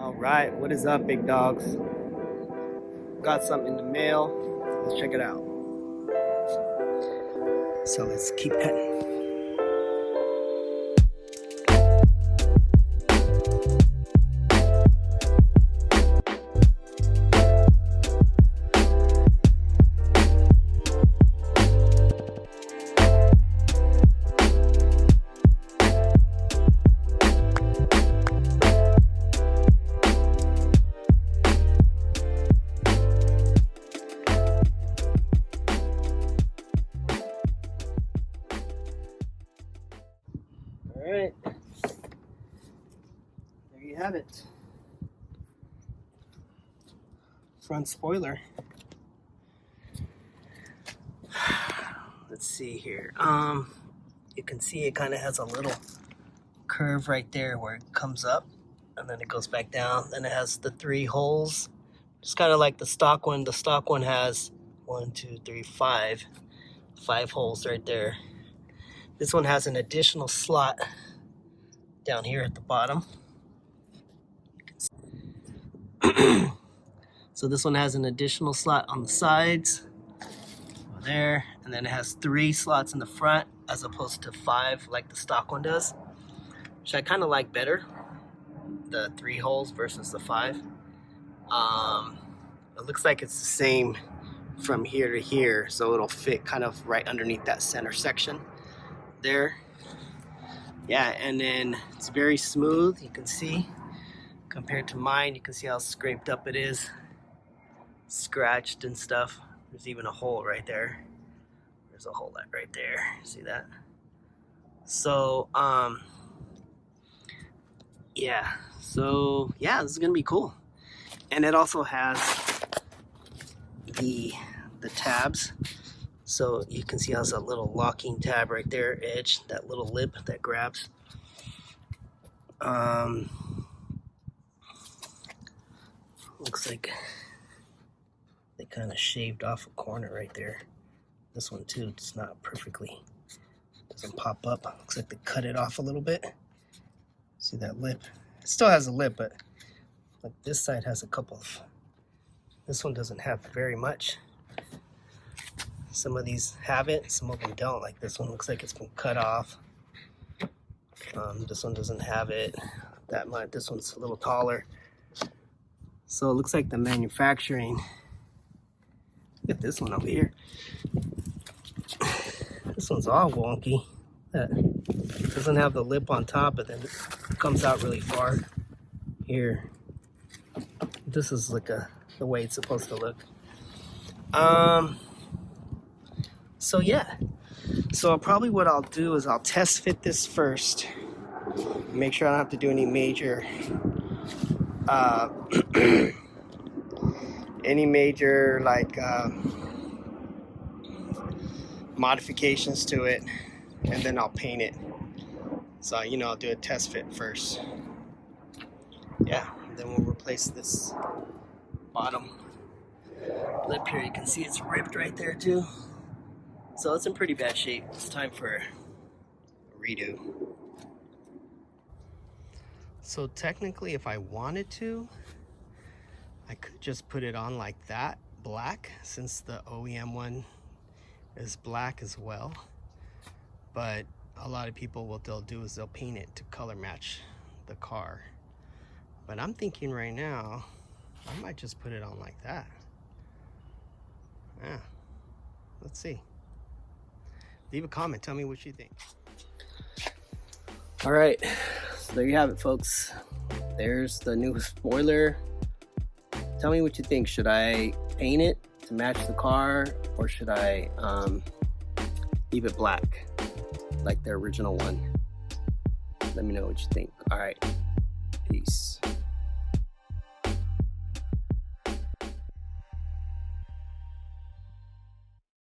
All right, what is up, big dogs? Got something in the mail. Let's check it out. So let's keep cutting. All right, there you have it. Front spoiler. Let's see here. You can see it kind of has a little curve right there where it comes up and then it goes back down. Then it has the 3 holes, just kind of like the stock one. The stock one has 1, 2, 3, 5 holes right there. This one has an additional slot down here at the bottom. So this one has an additional slot on the sides over there, and then it has 3 slots in the front as opposed to 5 like the stock one does, which I kind of like better, the 3 holes versus the 5. It looks like it's the same from here to here, so it'll fit kind of right underneath that center section there. Yeah, and then it's very smooth. You can see compared to mine, you can see how scraped up it is, scratched and stuff. There's even a hole right there. There's a hole right there. See that? So yeah, this is gonna be cool. And it also has the tabs. So you can see how it's a little locking tab right there, edge, that little lip that grabs. Looks like they kind of shaved off a corner right there. This one too, it's not perfectly, doesn't pop up. Looks like they cut it off a little bit. See that lip? It still has a lip, but like this side has a couple of, this one doesn't have very much. Some of these have it, some of them don't. Like this one looks like it's been cut off. This one doesn't have it that much. This one's a little taller. So it looks like the manufacturing. Look at this one over here. This one's all wonky. It doesn't have the lip on top, but then it comes out really far here. This is like the way it's supposed to look. So yeah, so probably what I'll do is I'll test fit this first, make sure I don't have to do any major modifications to it, and then I'll paint it. So I'll do a test fit first. Yeah, and then we'll replace this bottom lip here. You can see it's ripped right there too. So it's in pretty bad shape. It's time for a redo. So technically, if I wanted to, I could just put it on like that, black, since the OEM one is black as well. But a lot of people, what they'll do is they'll paint it to color match the car. But I'm thinking right now, I might just put it on like that. Yeah, let's see. Leave a comment, tell me what you think. All right, so there you have it, folks. There's the new spoiler. Tell me what you think. Should I paint it to match the car, or should I leave it black like the original one? Let me know what you think. All right, peace.